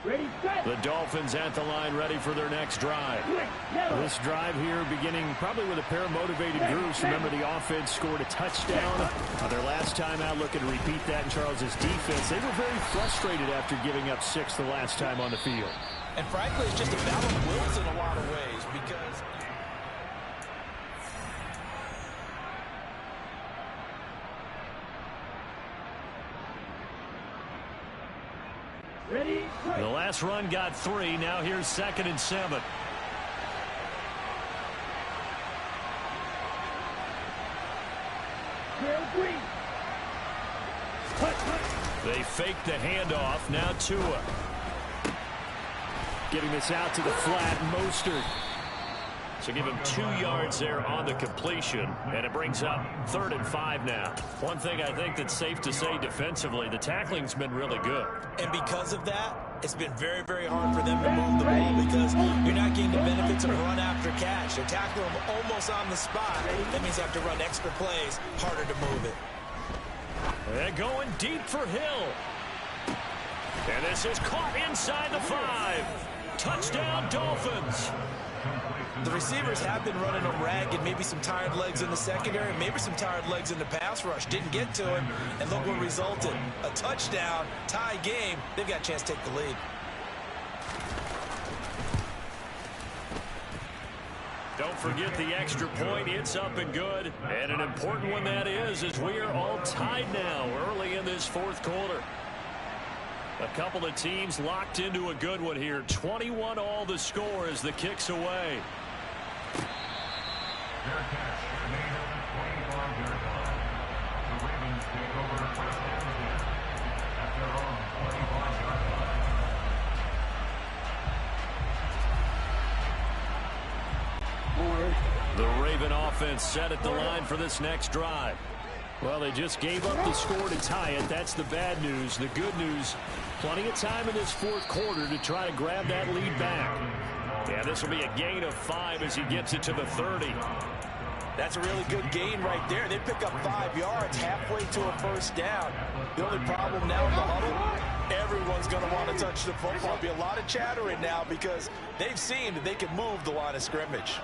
Ready, set. The Dolphins at the line ready for their next drive. This drive here beginning probably with a pair of motivated groups. Remember, the offense scored a touchdown on their last time out, looking to repeat that in Charles's defense. They were very frustrated after giving up 6 the last time on the field. And frankly, it's just a battle of wills in a lot of ways because Ready, the last run got 3. Now here's 2nd and 7. They fake the handoff. Now Tua. Getting this out to the flat. Mostert. So give him 2 yards there on the completion, and it brings up 3rd and 5 now. One thing I think that's safe to say defensively, the tackling's been really good. And because of that, it's been very, very hard for them to move the ball because you're not getting the benefits of run after catch. They're tackling them almost on the spot. That means you have to run extra plays, harder to move it. And going deep for Hill. And this is caught inside the 5. Touchdown, Dolphins. The receivers have been running them ragged, maybe some tired legs in the secondary, maybe some tired legs in the pass rush. Didn't get to him, and look what resulted. A touchdown, tie game. They've got a chance to take the lead. Don't forget the extra point. It's up and good. And an important one that is, as we are all tied now early in this 4th quarter. A couple of teams locked into a good one here. 21 all the score as the kick's away. Their catch made at the 25-yard line. The Ravens take over first and 10 at their own 25-yard line. The Raven offense set at the line for this next drive. Well, they just gave up the score to tie it. That's the bad news. The good news, plenty of time in this fourth quarter to try to grab that lead back. Yeah, this will be a gain of 5 as he gets it to the 30. That's a really good gain right there. They pick up 5 yards halfway to a first down. The only problem now in the huddle, everyone's going to want to touch the football. There'll be a lot of chattering now because they've seen that they can move the line of scrimmage.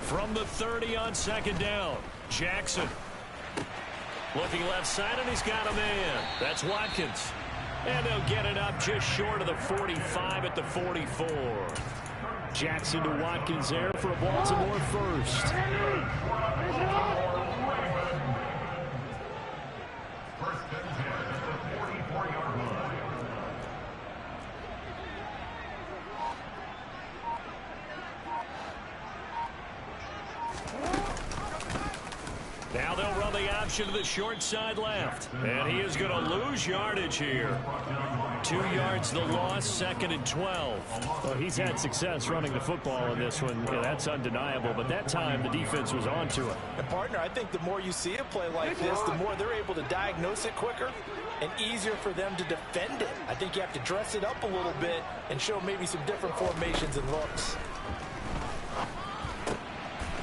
From the 30 on second down, Jackson. Looking left side, and he's got a man. That's Watkins. And they'll get it up just short of the 45 at the 44. Jackson to Watkins there for a Baltimore first. First and 10 at the 44-yard line. Now they'll run the option to the short side left. And he is going to lose yardage here. 2 yards the loss, second and 12. Well, he's had success running the football in this one. Yeah, that's undeniable. But that time, the defense was onto it. And, partner, I think the more you see a play like this, the more they're able to diagnose it quicker and easier for them to defend it. I think you have to dress it up a little bit and show maybe some different formations and looks.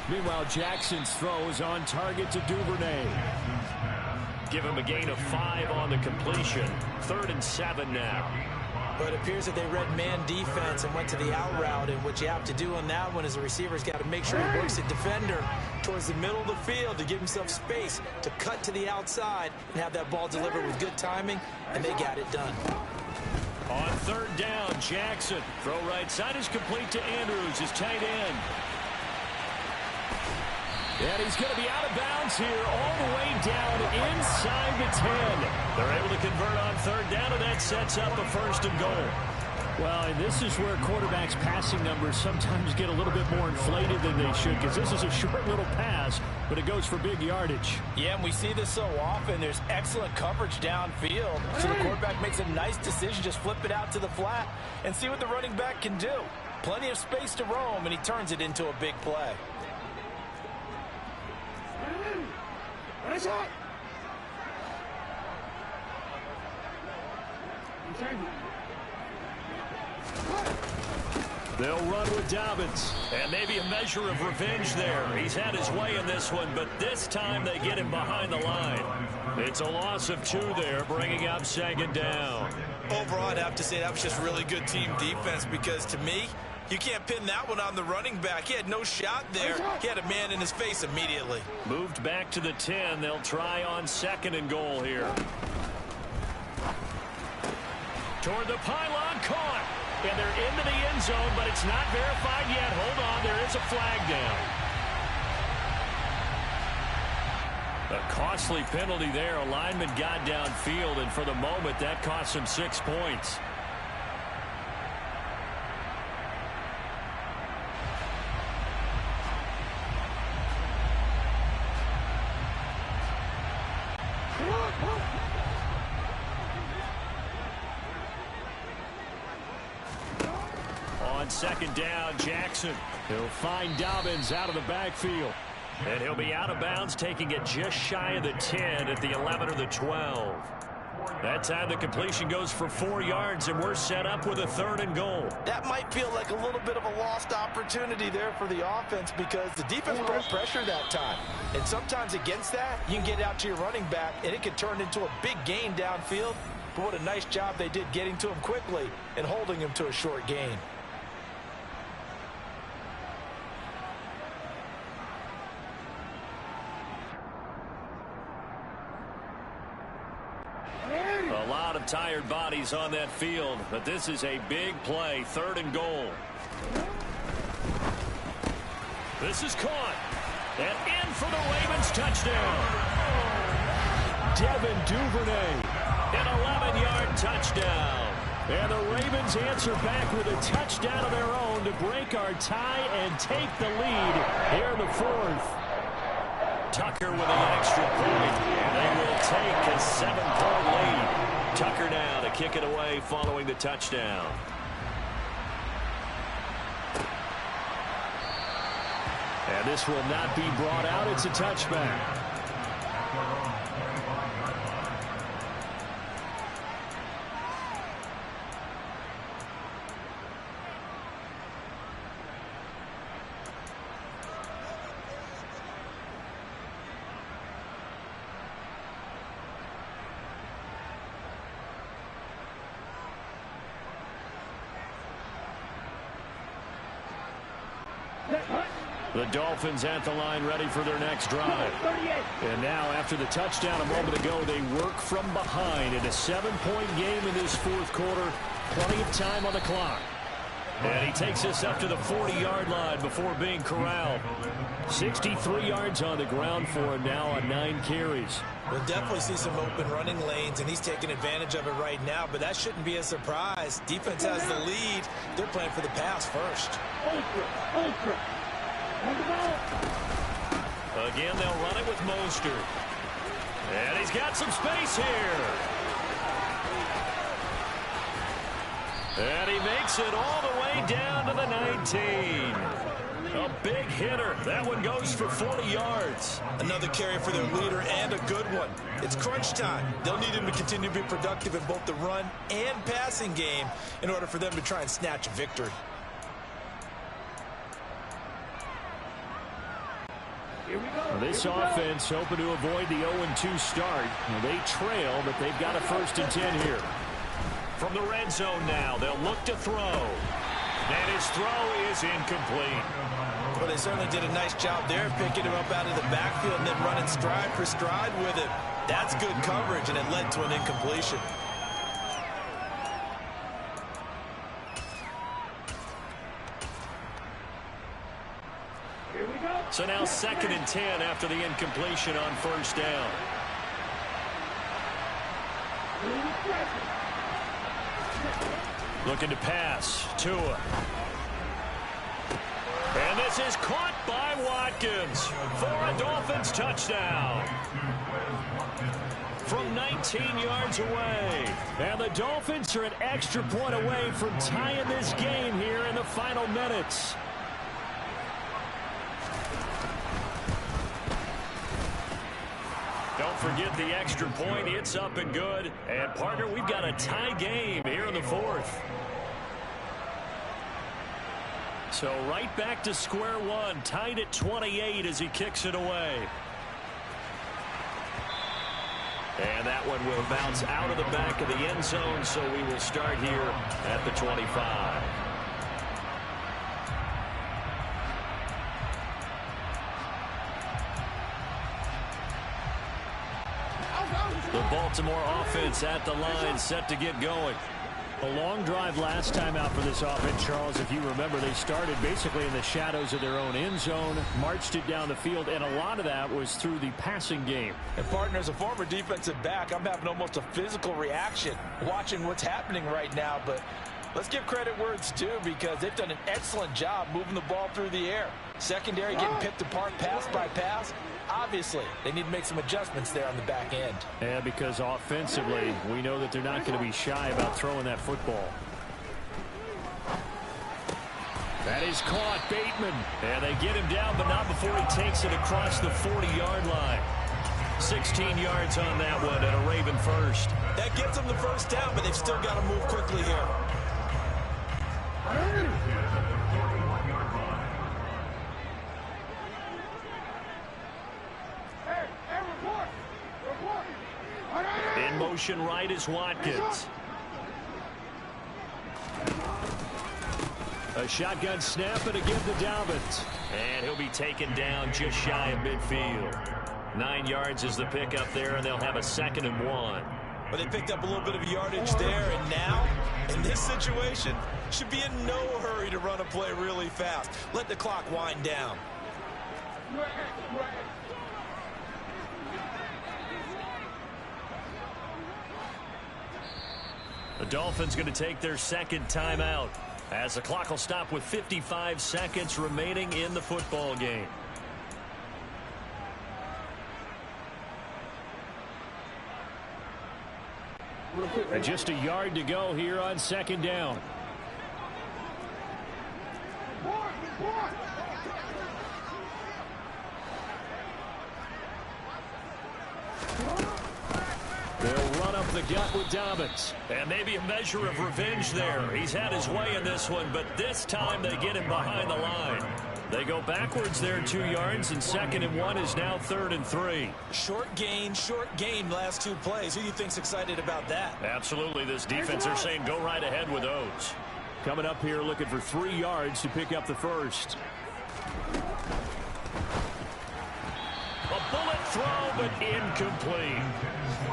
Meanwhile, Jackson's throw is on target to Duvernay. Give him a gain of 5 on the completion. 3rd and 7 now. But it appears that they read man defense and went to the out route. And what you have to do on that one is the receiver's got to make sure he works the defender towards the middle of the field to give himself space to cut to the outside and have that ball delivered with good timing, and they got it done. On 3rd down, Jackson. Throw right side is complete to Andrews, his tight end. And he's going to be out of bounds here all the way down inside the 10. They're able to convert on 3rd down, and that sets up a 1st and goal. Well, and this is where quarterbacks' passing numbers sometimes get a little bit more inflated than they should, because this is a short little pass, but it goes for big yardage. Yeah, and we see this so often. There's excellent coverage downfield, so the quarterback makes a nice decision. Just flip it out to the flat and see what the running back can do. Plenty of space to roam, and he turns it into a big play. They'll run with Dobbins, and maybe a measure of revenge there. He's had his way in this one, but this time they get him behind the line. It's a loss of 2 there, bringing up 2nd down. Overall, I'd have to say that was just really good team defense because, to me, you can't pin that one on the running back. He had no shot there. He had a man in his face immediately. Moved back to the 10. They'll try on 2nd and goal here. Toward the pylon, caught. And they're into the end zone, but it's not verified yet. Hold on, there is a flag down. A costly penalty there. A lineman got downfield, and for the moment, that cost him 6 points. On 2nd down, Jackson. He'll find Dobbins out of the backfield. And he'll be out of bounds, taking it just shy of the 10 at the 11 or the 12. That time the completion goes for 4 yards, and we're set up with a 3rd and goal. That might feel like a little bit of a lost opportunity there for the offense because the defense brought pressure that time. And sometimes against that, you can get out to your running back, and it can turn into a big gain downfield. But what a nice job they did getting to him quickly and holding him to a short gain. A lot of tired bodies on that field, but this is a big play, 3rd and goal. This is caught. And in for the Ravens touchdown. Devin Duvernay, an 11-yard touchdown. And the Ravens answer back with a touchdown of their own to break our tie and take the lead here in the 4th. Tucker with an extra point, and they will take a 7-point lead. Tucker now to kick it away following the touchdown. And this will not be brought out. It's a touchback. The Dolphins at the line ready for their next drive. And now after the touchdown a moment ago, they work from behind in a 7-point game in this fourth quarter. Plenty of time on the clock. And he takes us up to the 40-yard line before being corralled. 63 yards on the ground for him now on 9 carries. We'll definitely see some open running lanes, and he's taking advantage of it right now, but that shouldn't be a surprise. Defense has the lead. They're playing for the pass first. Again, they'll run it with Mostert. And he's got some space here. And he makes it all the way down to the 19. A big hitter. That one goes for 40 yards. Another carry for their leader and a good one. It's crunch time. They'll need him to continue to be productive in both the run and passing game in order for them to try and snatch a victory. This offense hoping to avoid the 0-2 start. They trail, but they've got a 1st and 10 here. From the red zone now, they'll look to throw. And his throw is incomplete. Well, they certainly did a nice job there, picking him up out of the backfield and then running stride for stride with it. That's good coverage, and it led to an incompletion. So now 2nd and 10 after the incompletion on 1st down. Looking to pass. Tua. And this is caught by Watkins for a Dolphins touchdown. From 19 yards away. And the Dolphins are an extra point away from tying this game here in the final minutes. Don't forget the extra point. It's up and good. And, partner, we've got a tie game here in the 4th. So right back to square one. Tied at 28 as he kicks it away. And that one will bounce out of the back of the end zone. So we will start here at the 25. The Baltimore offense at the line, set to get going. A long drive last time out for this offense, Charles. If you remember, they started basically in the shadows of their own end zone, marched it down the field, and a lot of that was through the passing game. And, partner, as a former defensive back, I'm having almost a physical reaction watching what's happening right now. But let's give credit where it's due, because they've done an excellent job moving the ball through the air. Secondary getting picked apart pass by pass. Obviously, they need to make some adjustments there on the back end. Yeah, because offensively, we know that they're not going to be shy about throwing that football. That is caught. Bateman. And they get him down, but not before he takes it across the 40-yard line. 16 yards on that one and a Raven first. That gets them the first down, but they've still got to move quickly here. In motion right is Watkins. A shotgun snap and again to Dobbins. And he'll be taken down just shy of midfield. 9 yards is the pickup there, and they'll have a 2nd and 1. But they picked up a little bit of yardage there, and now, in this situation, should be in no hurry to run a play really fast. Let the clock wind down. The Dolphins going to take their 2nd timeout, as the clock will stop with 55 seconds remaining in the football game. And just a yard to go here on second down. They'll run up the gut with Dobbins. And maybe a measure of revenge there. He's had his way in this one, but this time they get him behind the line. They go backwards there 2 yards, and 2nd and 1 is now 3rd and 3. Short gain, last 2 plays. Who do you think's excited about that? Absolutely. This defense, they're saying go right ahead with those. Coming up here looking for 3 yards to pick up the first. A bullet throw, but incomplete.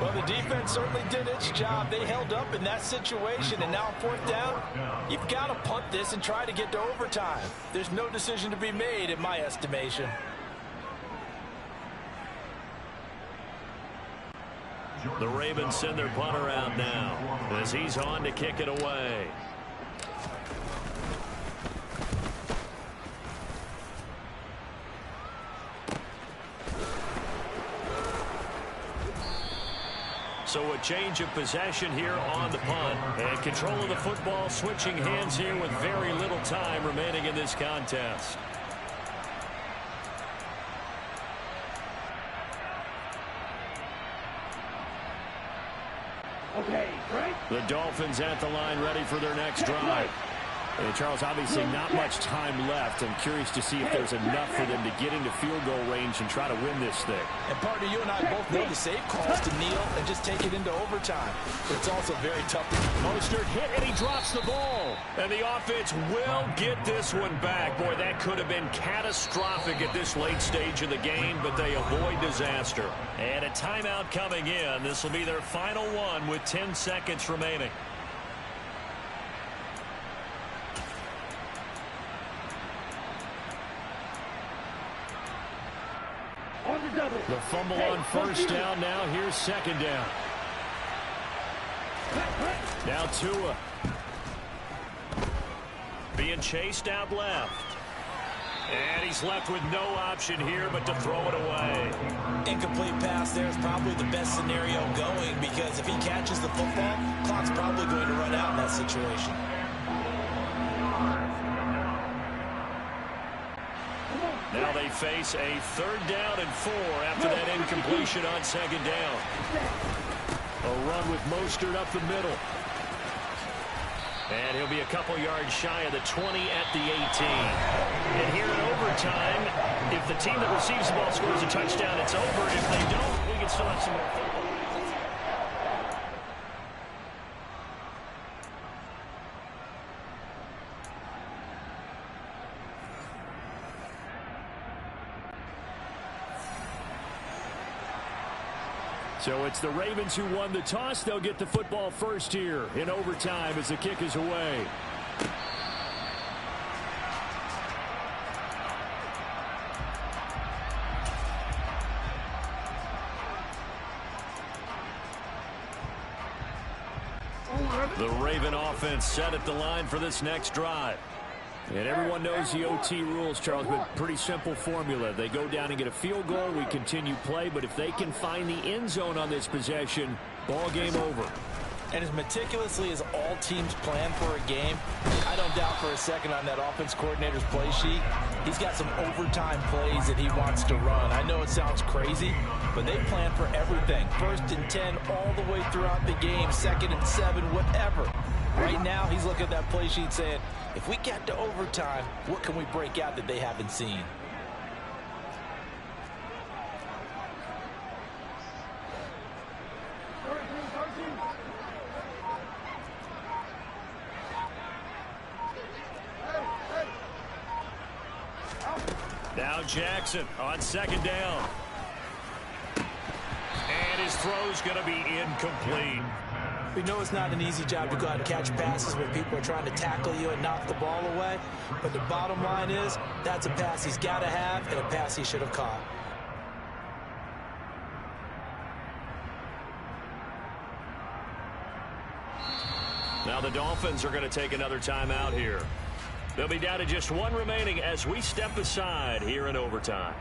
Well, the defense certainly did its job. They held up in that situation, and now 4th down, you've got to punt this and try to get to overtime. There's no decision to be made in my estimation. The Ravens send their punter out now as he's on to kick it away. So a change of possession here on the punt. And control of the football switching hands here with very little time remaining in this contest. Okay, right. The Dolphins at the line ready for their next drive. And Charles, obviously not much time left. I'm curious to see if there's enough for them to get into field goal range and try to win this thing. And partner, you and I both know the safe calls to kneel and just take it into overtime. But it's also very tough. Mostert hit and he drops the ball. And the offense will get this one back. Boy, that could have been catastrophic at this late stage of the game, but they avoid disaster. And a timeout coming in. This will be their final one with 10 seconds remaining. The fumble on first down. Now here's second down. Now Tua. Being chased out left. And he's left with no option here but to throw it away. Incomplete pass there is probably the best scenario going, because if he catches the football, clock's probably going to run out in that situation. Now they face a 3rd down and 4 after that incompletion on second down. A run with Mostert up the middle. And he'll be a couple yards shy of the 20 at the 18. And here in overtime, if the team that receives the ball scores a touchdown, it's over. If they don't, we can still have some more football. So it's the Ravens who won the toss. They'll get the football first here in overtime as the kick is away. The Raven offense set at the line for this next drive. And everyone knows the OT rules, Charles, but pretty simple formula. They go down and get a field goal, we continue play, but if they can find the end zone on this possession, ball game over. And as meticulously as all teams plan for a game, I don't doubt for a second on that offense coordinator's play sheet, he's got some overtime plays that he wants to run. I know it sounds crazy, but they plan for everything. 1st and 10 all the way throughout the game, 2nd and 7, whatever. Right now, he's looking at that play sheet saying, if we get to overtime, what can we break out that they haven't seen? Now Jackson on second down. And his throw's going to be incomplete. We know it's not an easy job to go out and catch passes when people are trying to tackle you and knock the ball away. But the bottom line is, that's a pass he's got to have and a pass he should have caught. Now the Dolphins are going to take another timeout here. They'll be down to just 1 remaining as we step aside here in overtime.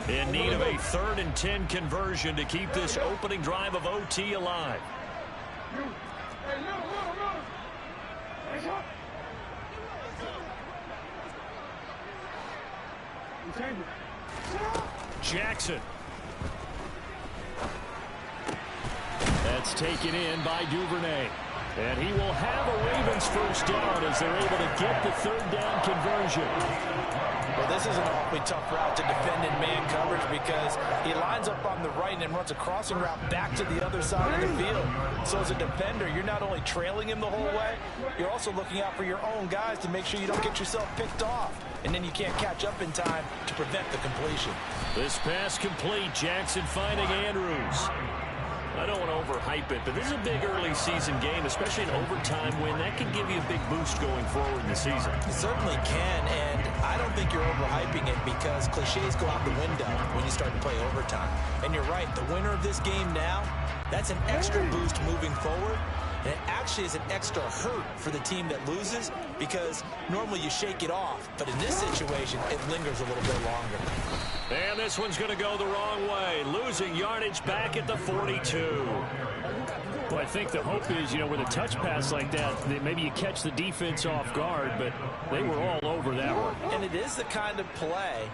In need of a 3rd and 10 conversion to keep this opening drive of OT alive. Jackson. That's taken in by Duvernay. And he will have a Ravens first down as they're able to get the 3rd down conversion. Well, this is an awfully tough route to defend in man coverage because he lines up on the right and runs a crossing route back to the other side of the field. So as a defender, you're not only trailing him the whole way, you're also looking out for your own guys to make sure you don't get yourself picked off. And then you can't catch up in time to prevent the completion. This pass complete. Jackson finding Andrews. I don't want to overhype it, but this is a big early season game, especially an overtime win. That can give you a big boost going forward in the season. It certainly can, and I don't think you're overhyping it because cliches go out the window when you start to play overtime. And you're right, the winner of this game now, that's an extra boost moving forward. And it actually is an extra hurt for the team that loses because normally you shake it off. But in this situation, it lingers a little bit longer. And this one's going to go the wrong way. Losing yardage back at the 42. Well, I think the hope is, with a touch pass like that, maybe you catch the defense off guard, but they were all over that one. And it is the kind of play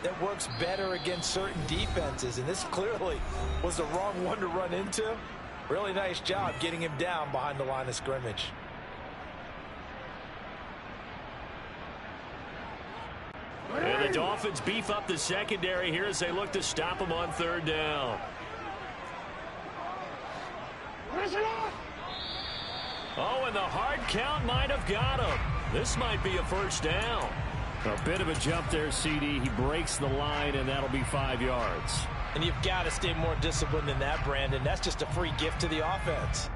that works better against certain defenses. And this clearly was the wrong one to run into. Really nice job getting him down behind the line of scrimmage. And the Dolphins beef up the secondary here as they look to stop him on 3rd down. Oh, and the hard count might have got him. This might be a first down. A bit of a jump there, CD. He breaks the line, and that'll be 5 yards. And you've got to stay more disciplined than that, Brandon. That's just a free gift to the offense.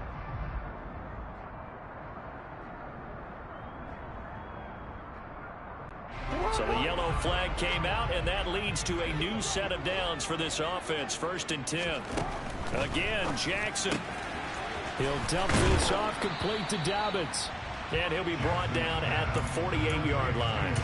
So the yellow flag came out, and that leads to a new set of downs for this offense. 1st and 10. Again, Jackson. He'll dump this off complete to Dobbins. And he'll be brought down at the 48-yard line.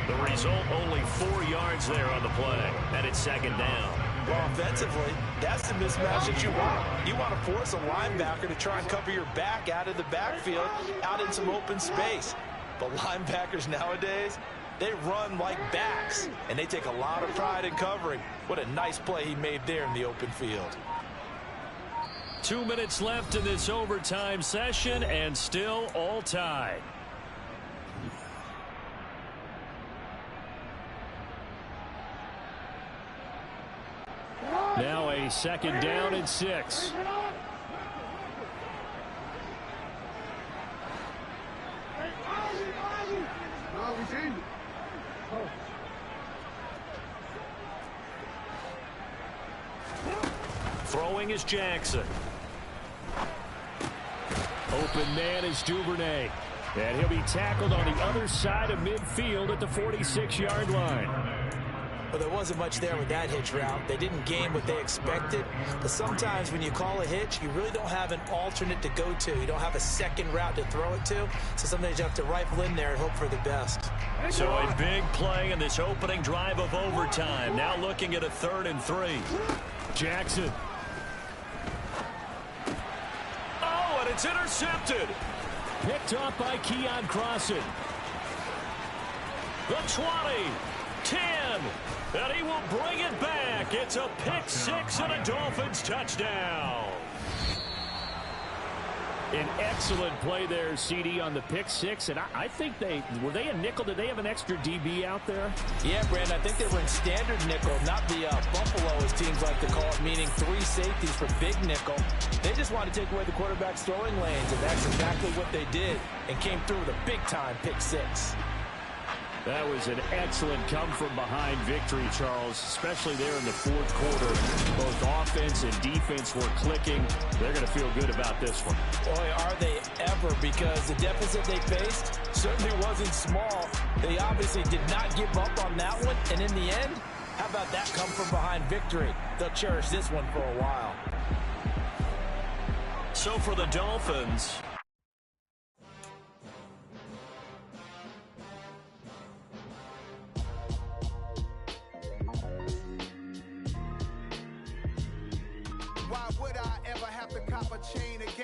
The result, only 4 yards there on the play. And it's 2nd down. Well, offensively, that's the mismatch that you want. You want to force a linebacker to try and cover your back out of the backfield, out in some open space. But linebackers nowadays, they run like backs, and they take a lot of pride in covering. What a nice play he made there in the open field. 2 minutes left in this overtime session, and still all tied. Now a 2nd down and 6. Throwing is Jackson. Open man is Duvernay. And he'll be tackled on the other side of midfield at the 46-yard line. Well, there wasn't much there with that hitch route. They didn't gain what they expected. But sometimes when you call a hitch, you really don't have an alternate to go to. You don't have a second route to throw it to. So sometimes you have to rifle in there and hope for the best. So a big play in this opening drive of overtime. Now looking at a 3rd and 3. Jackson. Oh, and it's intercepted. Picked off by Keon Crossan. The 20. 10, and he will bring it back. It's a pick 6 and a Dolphins touchdown. An excellent play there, CD, on the pick 6, and I think were they a nickel? Did they have an extra DB out there? Yeah, Brandon, I think they were in standard nickel, not the Buffalo, as teams like to call it, meaning 3 safeties for big nickel. They just wanted to take away the quarterback's throwing lanes, and that's exactly what they did, and came through with a big-time pick 6. That was an excellent come-from-behind victory, Charles, especially there in the 4th quarter. Both offense and defense were clicking. They're going to feel good about this one. Boy, are they ever, because the deficit they faced certainly wasn't small. They obviously did not give up on that one, and in the end, how about that come-from-behind victory? They'll cherish this one for a while. So for the Dolphins, my chain again.